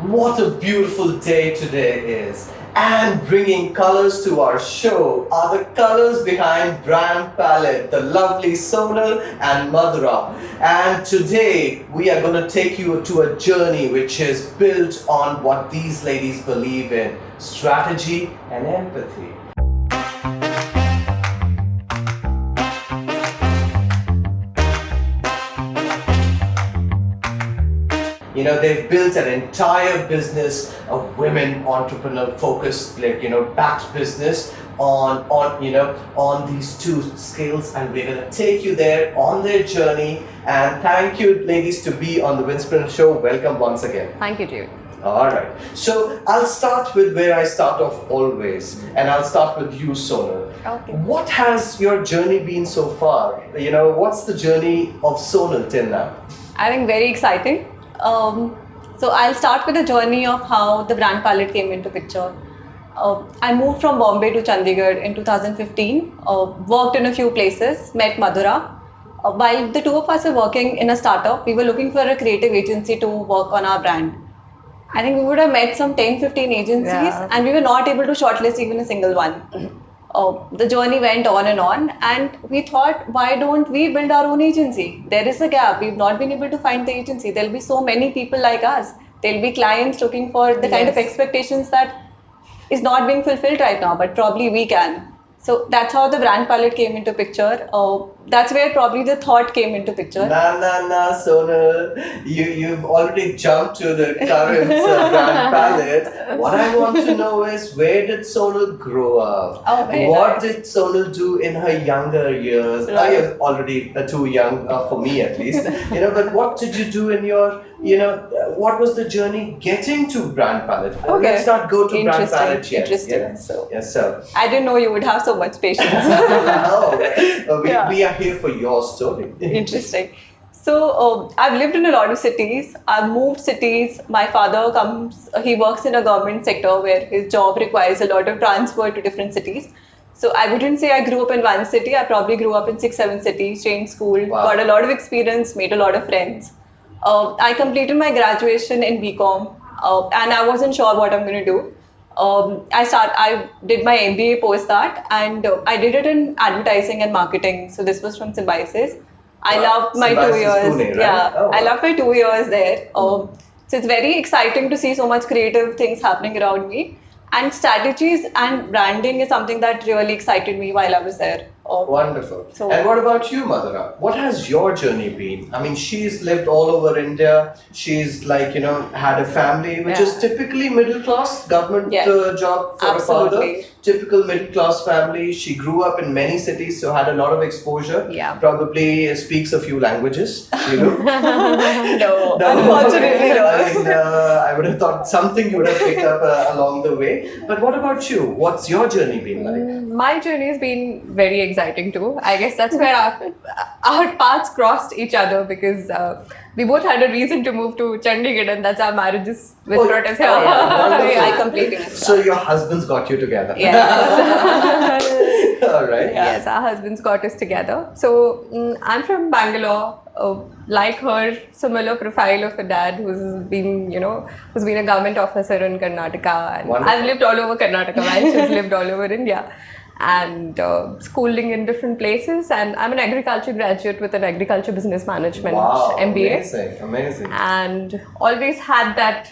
What a beautiful day today is. And bringing colors to our show are the colors behind Brand Palette, the lovely Sonal and Madhura. And today we are going to take you to a journey which is built on what these ladies believe in: strategy and empathy. You know, they've built an entire business, a women entrepreneur focused, backed business on these two skills, and we're gonna take you there on their journey. And thank you, ladies, to be on the Winspreneur show. Welcome once again. Thank you, Jude. All right. So I'll start with where I start off always, and I'll start with you, Sonal. Okay. What has your journey been so far? You know, what's the journey of Sonal till now? I think very exciting. So I'll start with the journey of how the brand palette came into picture. I moved from Bombay to Chandigarh in 2015, worked in a few places, met Madhura. While the two of us were working in a startup, we were looking for a creative agency to work on our brand. I think we would have met some 10-15 agencies, and we were not able to shortlist even a single one. The journey went on, and we thought, why don't we build our own agency? There is a gap. We've not been able to find the agency. There'll be so many people like us. There'll be clients looking for the kind of expectations that is not being fulfilled right now, but probably we can. So that's how the brand palette came into picture. That's where probably the thought came into picture. Nah, Sonal. You've already jumped to the current brand palette. What I want to know is, where did Sonal grow up? What did Sonal do in her younger years? Right. You're already too young for me, at least. But what did you do in your, what was the journey getting to brand palette? Let's not go to brand palette yet. Interesting. Yes, sir. I didn't know you would have so much patience. We are here for your story. Interesting. So I've lived in a lot of cities. I've moved cities. My father he works in a government sector where his job requires a lot of transfer to different cities. So I wouldn't say I grew up in one city. I probably grew up in 6-7 cities, changed school, got a lot of experience, made a lot of friends. I completed my graduation in BCom, and I wasn't sure what I'm going to do. I did my MBA post that, and I did it in advertising and marketing. So this was from Symbiosis. I loved my 2 years. Pune, right? I loved my 2 years there. So it's very exciting to see so much creative things happening around me. And strategies and branding is something that really excited me while I was there. Wonderful. And what about you, Madhura? What has your journey been? I mean, she's lived all over India. She's had a family which is typically middle class, government job for a father. Typical middle class family. She grew up in many cities, so had a lot of exposure. Probably speaks a few languages. No, unfortunately no. I would have thought something you would have picked up along the way. But what about you? What's your journey been like? My journey has been very exciting too. I guess that's where our paths crossed each other, because we both had a reason to move to Chandigarh, and that's our marriages with brought us here. I completely understand. So your husbands got you together. Yes. All right. Yes, our husbands got us together. So I'm from Bangalore. Like her, similar profile of a dad who's been a government officer in Karnataka, and I've lived all over Karnataka while she's lived all over India, and schooling in different places. And I'm an agriculture graduate with an agriculture business management MBA. Amazing. And always had that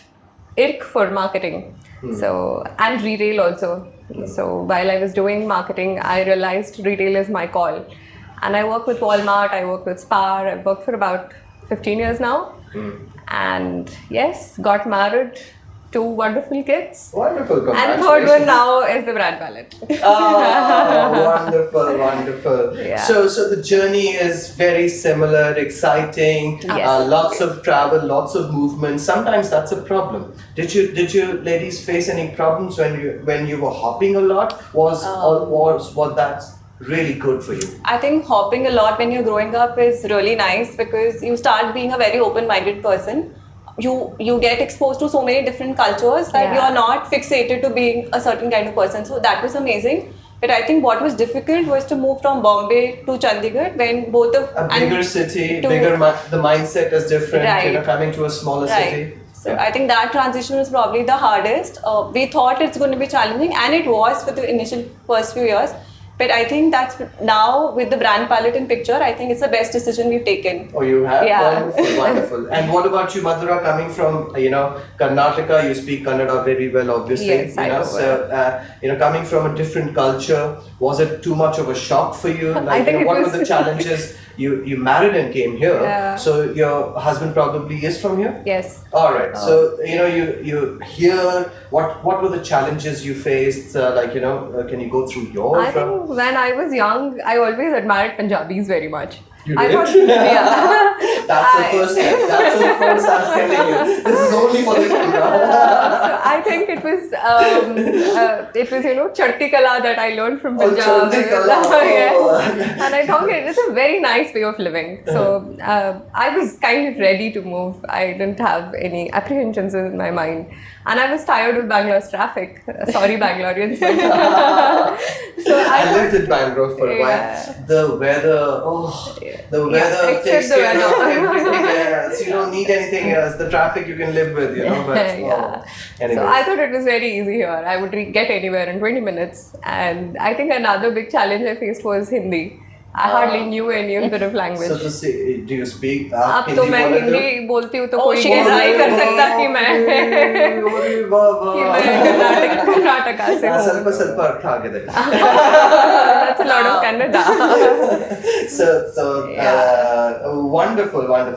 irk for marketing. So, and retail also. So while I was doing marketing, I realized retail is my call. And I work with Walmart, I work with Spar, I've worked for about 15 years now. And yes, got married, 2 wonderful kids. Wonderful, congratulations. And third one now is the brand palette. Wonderful. Yeah. So the journey is very similar, exciting, lots of travel, lots of movement. Sometimes that's a problem. Did you ladies face any problems when you were hopping a lot? Was that really good for you? I think hopping a lot when you're growing up is really nice, because you start being a very open-minded person. You get exposed to so many different cultures that you are not fixated to being a certain kind of person. So that was amazing. But I think what was difficult was to move from Bombay to Chandigarh when both of a bigger city, the mindset is different. Coming to a smaller city. So I think that transition was probably the hardest. We thought it's going to be challenging, and it was for the initial first few years. But I think that's now with the brand palette in picture, I think it's the best decision we've taken. Oh, you have? Yeah. Wonderful, wonderful. And what about you, Madhura, coming from, Karnataka, you speak Kannada very well, obviously. Yes, I know. So, coming from a different culture, was it too much of a shock for you? I think what were the challenges? You married and came here. Yeah. So your husband probably is from here? Yes. All right. So, you hear, what were the challenges you faced? Can you go through yours? I think when I was young, I always admired Punjabis very much. You I did? thought, yeah. That's the first I'm telling you. This is only for the camera. So I think it was Charti Kala that I learned from Oh, Punjab. Charti Kala. Yes. And I thought it's a very nice way of living. So I was kind of ready to move. I didn't have any apprehensions in my mind. And I was tired of Bangalore's traffic. Sorry, Bangaloreans. So I lived in Bangalore for a while. The weather, except takes the care of weather. everything else. You don't need anything else. The traffic you can live with, But, Yeah. anyways. So I thought it was very easy here. I would get anywhere in 20 minutes. And I think another big challenge I faced was Hindi. I hardly knew any bit of language. So to say, do you speak? अब तो मैं हिंदी बोलती हूँ तो कोई she guess can नहीं कर सकता कि मैं कर्नाटका से हूँ. ಸ್ವಲ್ಪ ಅರ್ಥ ಆಗಿದೆ. That's a lot of Kannada. Wonderful. And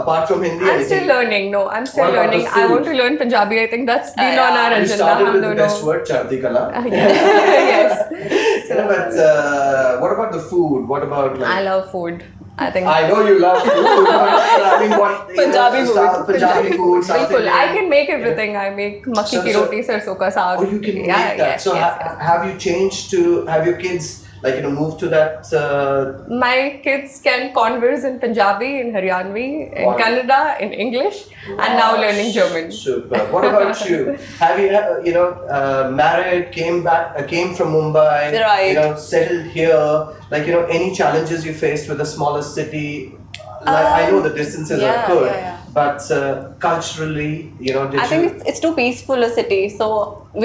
apart from Hindi, I'm still learning. No, I'm still What about learning. the I food? want to learn Punjabi. I think that's been on our you agenda. started with the हम best दोनों. word, Charti Kala. Yes. But what about the food? What about I love food. I think. I know you love food. But, I mean, what Punjabi food. Punjabi food. South Bilkul. Indian. I can make everything. I make makki ki roti, sarson ka saag. Oh, you can make that. Yes, So yes, yes. have you changed to? Have your kids moved to that? My kids can converse in Punjabi, in Haryanvi, in Wow. Kannada, in English, and now learning German. Super. What about you? Have you married, came from Mumbai, Right. settled here? Any challenges you faced with a smaller city? I know the distances are yeah, good, yeah. but culturally, did I think it's too peaceful a city, so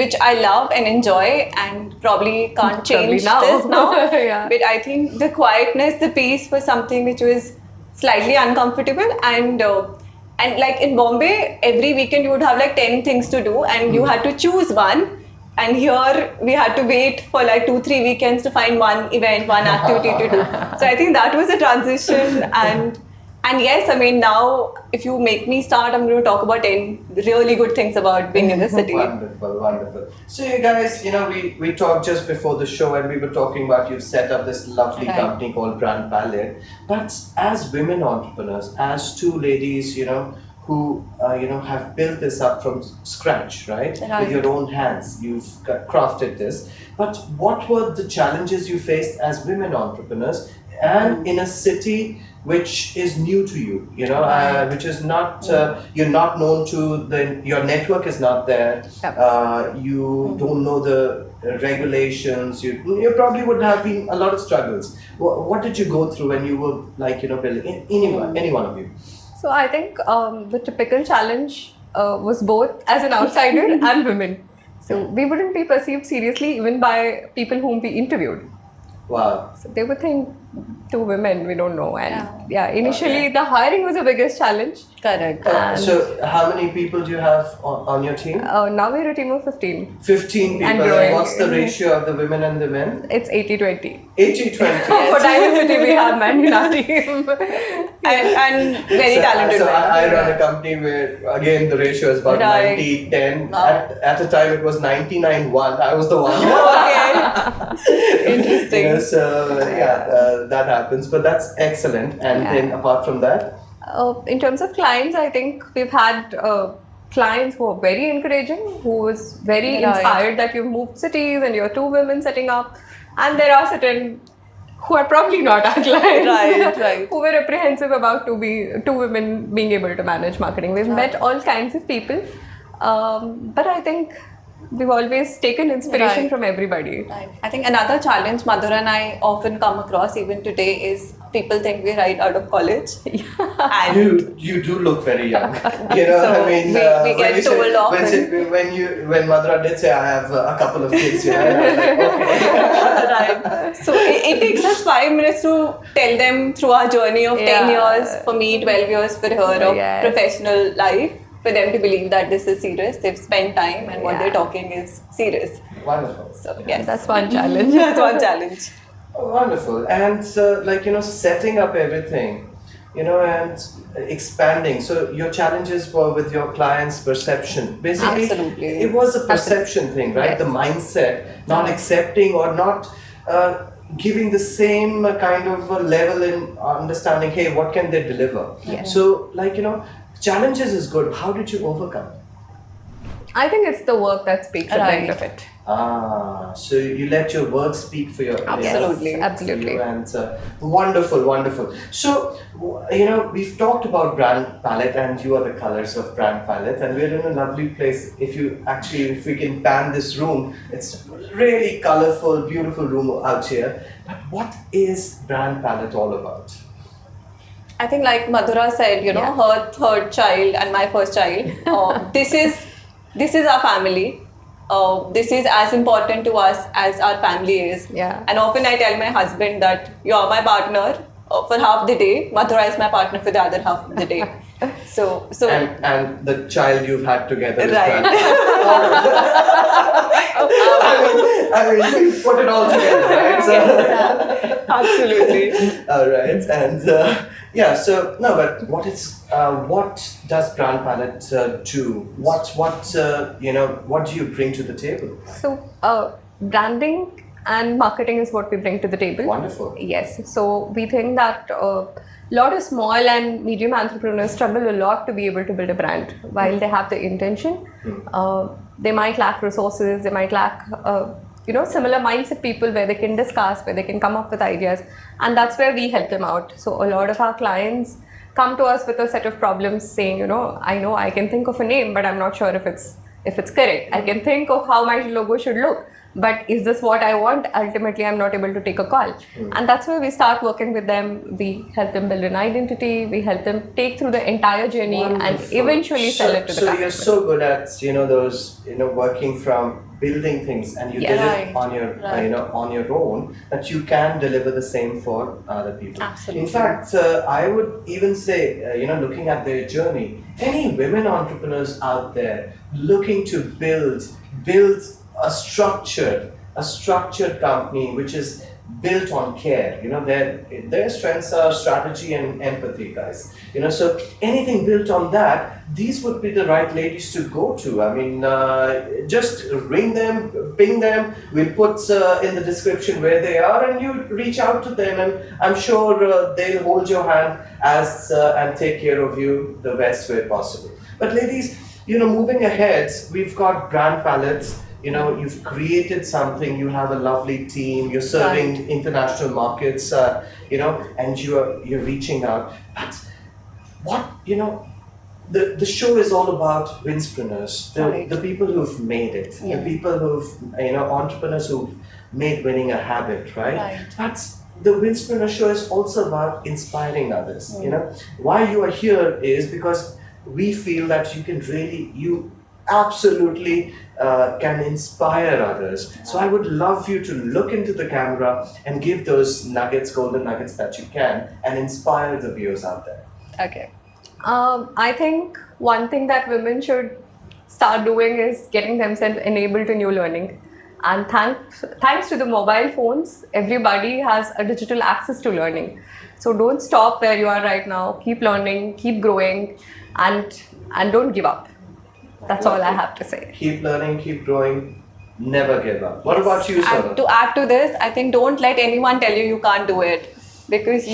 which I love and enjoy, and probably can't change Probably now. this now. Yeah. But I think the quietness, the peace was something which was slightly uncomfortable, and like in Bombay, every weekend you would have like 10 things to do, and you had to choose one. And here we had to wait for like 2-3 weekends to find one event, one activity to do. So I think that was a transition, and yes, I mean, now if you make me start, I'm going to talk about 10 really good things about being in the city. Wonderful. So you guys, we talked just before the show, and we were talking about you've set up this lovely Right. company called Brand Palette. But as women entrepreneurs, as two ladies, who have built this up from scratch, right? Right. With your own hands, you've crafted this. But what were the challenges you faced as women entrepreneurs, and in a city which is new to you, which is not you're not known to, your network is not there. Yep. You don't know the regulations. You probably would have been a lot of struggles. What did you go through when you were building any one of you? So I think the typical challenge was both as an outsider and women. So we wouldn't be perceived seriously even by people whom we interviewed. Wow. So they would think two women, we don't know. And initially the hiring was the biggest challenge. Correct. So how many people do you have on your team? Now we're a team of 15. 15 people. And growing. What's the ratio of the women and the men? It's 80-20. 80-20. For diversity, we have men in our team. and very talented So men. I run a company where, again, the ratio is about Right. 90-10. Wow. At a time, it was 99-1. I was the one. Okay. Interesting. So, that happens. But that's excellent. And then apart from that? In terms of clients, I think we've had clients who are very encouraging, who was very Right. inspired that you've moved cities and you're two women setting up. And there are certain who are probably not our clients, Right. who were apprehensive about two women being able to manage marketing. We've met all kinds of people, but I think we've always taken inspiration Right. from everybody. Right. I think another challenge Madhura and I often come across even today is people think we're right out of college. And You do look very young. You know, So I mean, we get told often. when Madhura did say I have a couple of kids, you know, and I was like, okay. right. So it takes us 5 minutes to tell them through our journey of 10 Yeah. years for me, 12 years for her of Yes. professional life, for them to believe that this is serious. They've spent time and what Yeah. they're talking is serious. Wonderful. So yes, That's one challenge. that's one challenge. Wonderful. And like, you know, setting up everything, you know, and expanding. So your challenges were with your client's perception. Basically, Absolutely. it was a perception thing, right? Yes. The mindset, not accepting or not giving the same kind of level in understanding, hey, what can they deliver? Yes. So, like, you know, challenges is good. How did you overcome? I think it's the work that speaks at the end Right. of it. So you let your work speak for your Absolutely. Yes, absolutely. for you, and wonderful, wonderful. So you know, we've talked about brand palette, and you are the colors of brand palette, and we're in a lovely place. If we can pan this room, it's really colorful, beautiful room out here. But what is brand palette all about? I think like Madhura said, you know, Yeah. her third child and my first child, this is our family. This is as important to us as our family is. Yeah. And often I tell my husband that you are my partner for half the day. Madhura is my partner for the other half of the day. So And the child you've had together is Right. brand. I mean, you put it all together, right? So, absolutely. all right, and yeah. So no, but what does brand palette do? What do you bring to the table? So, branding and marketing is what we bring to the table. Wonderful. Yes. So, we think that a lot of small and medium entrepreneurs struggle a lot to be able to build a brand while they have the intention. They might lack resources, they might lack similar mindset people where they can discuss, where they can come up with ideas, and that's where we help them out. So a lot of our clients come to us with a set of problems saying, I know I can think of a name, but I'm not sure if it's correct. I can think of how my logo should look, but is this what I want? Ultimately, I'm not able to take a call. And that's where we start working with them. We help them build an identity, we help them take through the entire journey and Wonderful. eventually sell it to the So customer. you're so good at those working from building things, and you Yes. did it Right. on your on your own, that you can deliver the same for other people. Absolutely. In fact, I would even say looking at their journey, any women entrepreneurs out there looking to build a structured company which is built on care. Their strengths are strategy and empathy, guys. So anything built on that, these would be the right ladies to go to. I mean, just ring them, ping them. We'll put in the description where they are, and you reach out to them, and I'm sure they'll hold your hand and take care of you the best way possible. But ladies, moving ahead, we've got brand palettes. You've created something, you have a lovely team, you're serving international markets, and you're reaching out. But what, the show is all about Winspreneurs, Right. the people who've made it, the Yes. people who've, entrepreneurs who've made winning a habit, right? Right. But the Winspreneur show is also about inspiring others. Why you are here is because we feel that you absolutely can inspire others. So I would love you to look into the camera and give those nuggets, golden nuggets that you can, and inspire the viewers out there. Okay. I think one thing that women should start doing is getting themselves enabled to new learning. And thanks to the mobile phones, everybody has a digital access to learning. So don't stop where you are right now. Keep learning, keep growing, and don't give up. That's all I have to say. Keep learning, keep growing, never give up. What about you, And Sonal? to add to this, I think don't let anyone tell you can't do it, because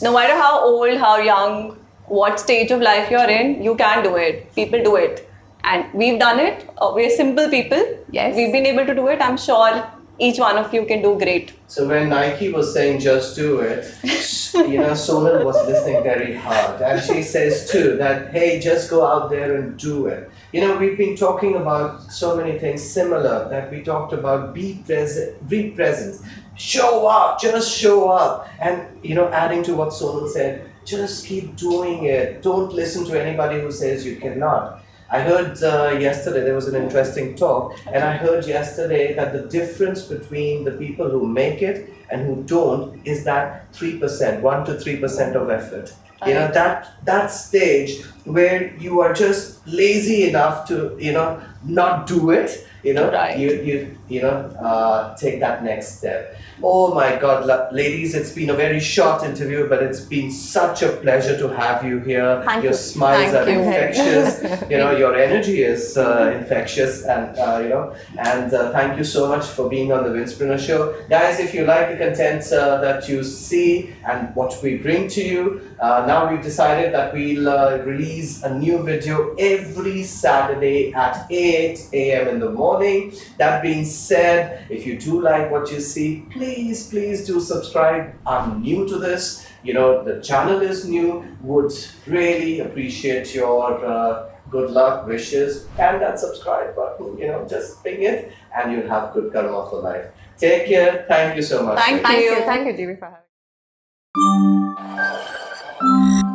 no matter how old, how young, what stage of life you're in, you can do it. People do it. And we've done it. We're simple people. Yes. We've been able to do it. I'm sure each one of you can do great. So when Nike was saying just do it, Sonal was listening very hard, and she says too that, hey, just go out there and do it. We've been talking about so many things similar, that we talked about be present, Show up, just show up. And adding to what Sonal said, just keep doing it. Don't listen to anybody who says you cannot. I heard yesterday, there was an interesting talk, and I heard yesterday that the difference between the people who make it and who don't is that 3%, 1 to 3% of effort. That stage where you are just lazy enough to not do it, Right. take that next step. Oh my God, ladies, it's been a very short interview, but it's been such a pleasure to have you here. Thank Your you. smiles Thank are you. infectious. Your energy is infectious, and thank you so much for being on the Winspreneur show, guys. If you like the content that you see and what we bring to you, now we've decided that we'll release a new video every Saturday at 8 a.m. in the morning. That being said, if you do like what you see, please do subscribe. I'm new to this, the channel is new. Would really appreciate your good luck, wishes, and that subscribe button. Just ping it, and you'll have good karma for life. Take care. Thank you so much. Thank Thank you. you. Thank you, GB, for having me.